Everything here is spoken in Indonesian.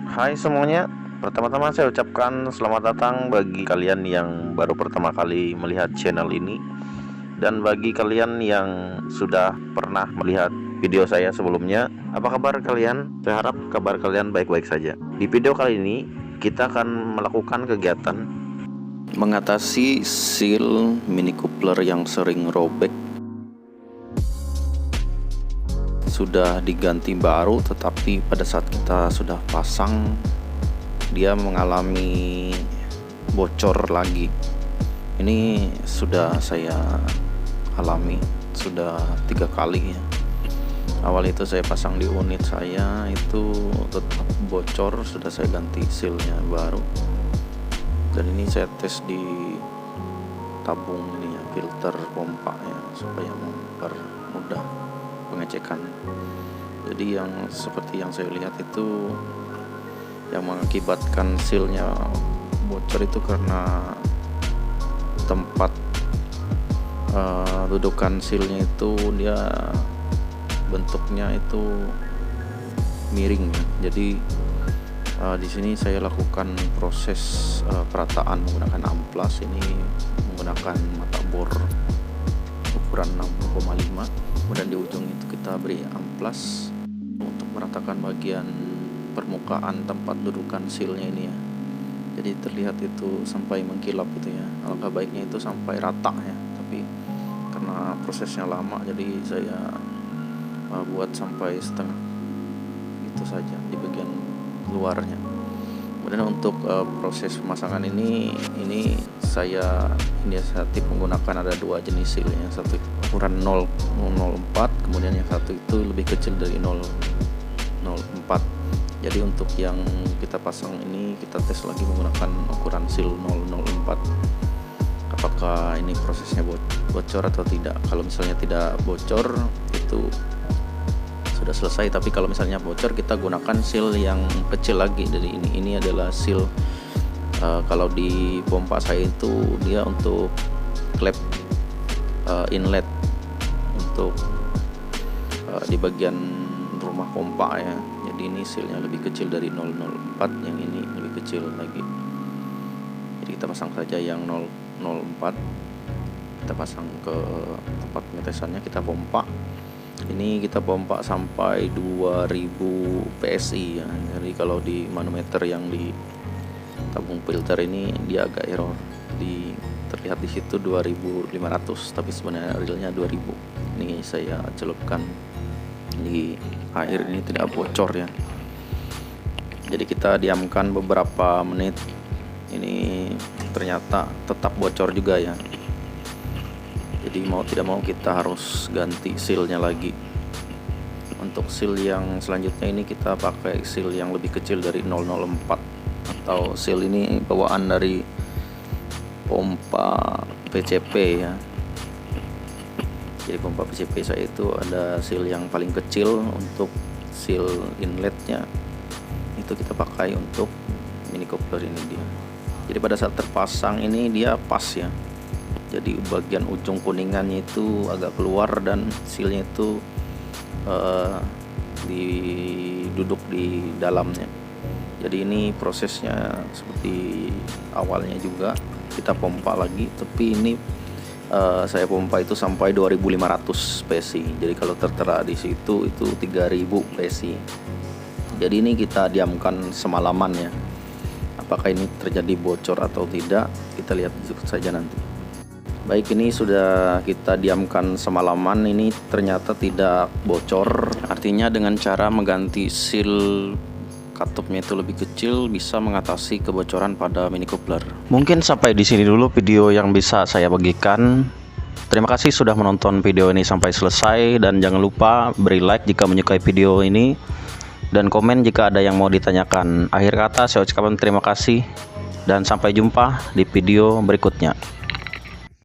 Hai semuanya, pertama-tama saya ucapkan selamat datang bagi kalian yang baru pertama kali melihat channel ini. Dan bagi kalian yang sudah pernah melihat video saya sebelumnya, apa kabar kalian? Saya harap kabar kalian baik-baik saja. Di video kali ini, kita akan melakukan kegiatan mengatasi seal Mini Coupler yang sering robek. Sudah diganti baru, tetapi pada saat kita sudah pasang dia mengalami bocor lagi. Ini sudah saya alami sudah 3 kali ya. Awal itu saya pasang di unit saya, itu tetap bocor, sudah saya ganti sealnya baru. Dan ini saya tes di tabung ini ya, filter pompa ya, supaya mempermudah pengecekan. Jadi yang seperti yang saya lihat itu yang mengakibatkan sealnya bocor itu karena tempat dudukan sealnya itu dia bentuknya itu miring ya. Jadi di sini saya lakukan proses perataan menggunakan amplas. Ini menggunakan mata bor ukuran 6,5, kemudian di ujung itu kita beri amplas untuk meratakan bagian permukaan tempat dudukan sealnya ini ya. Jadi terlihat itu sampai mengkilap gitu ya. Alangkah baiknya itu sampai rata ya, tapi karena prosesnya lama jadi saya buat sampai setengah itu saja di bagian luarnya. Kemudian untuk proses pemasangan ini saya inisiatif menggunakan ada 2 jenis seal, yang satu ukuran 004, kemudian yang satu itu lebih kecil dari 004. Jadi untuk yang kita pasang ini kita tes lagi menggunakan ukuran seal 004, apakah ini prosesnya bocor atau tidak. Kalau misalnya tidak bocor itu sudah selesai, tapi kalau misalnya bocor kita gunakan seal yang kecil lagi dari ini. Ini adalah seal kalau di pompa saya itu dia untuk klep inlet untuk di bagian rumah pompa ya. Jadi ini sealnya lebih kecil dari 004, yang ini lebih kecil lagi. Jadi kita pasang saja yang 004, kita pasang ke tempat pengetesannya, kita pompa. Ini kita pompa sampai 2000 PSI ya. Jadi kalau di manometer yang di tabung filter ini dia agak error. Terlihat di situ 2500, tapi sebenarnya realnya 2000. Ini saya celupkan di air, ini tidak bocor ya. Jadi kita diamkan beberapa menit. Ini ternyata tetap bocor juga ya. Jadi mau tidak mau kita harus ganti sealnya lagi. Untuk seal yang selanjutnya ini kita pakai seal yang lebih kecil dari 004, atau seal ini bawaan dari pompa PCP ya. Jadi pompa PCP saya itu ada seal yang paling kecil. Untuk seal inletnya itu kita pakai untuk Mini Coupler ini dia. Jadi pada saat terpasang ini dia pas ya. Jadi bagian ujung kuningannya itu agak keluar dan sealnya itu diduduk di dalamnya. Jadi ini prosesnya seperti awalnya juga, kita pompa lagi, tapi ini saya pompa itu sampai 2500 PSI. Jadi kalau tertera di situ itu 3000 PSI. Jadi ini kita diamkan semalaman ya. Apakah ini terjadi bocor atau tidak, kita lihat saja nanti. Baik, ini sudah kita diamkan semalaman, ini ternyata tidak bocor. Artinya dengan cara mengganti seal katupnya itu lebih kecil bisa mengatasi kebocoran pada Mini Coupler. Mungkin sampai di sini dulu video yang bisa saya bagikan. Terima kasih sudah menonton video ini sampai selesai, dan jangan lupa beri like jika menyukai video ini dan komen jika ada yang mau ditanyakan. Akhir kata saya ucapkan terima kasih dan sampai jumpa di video berikutnya.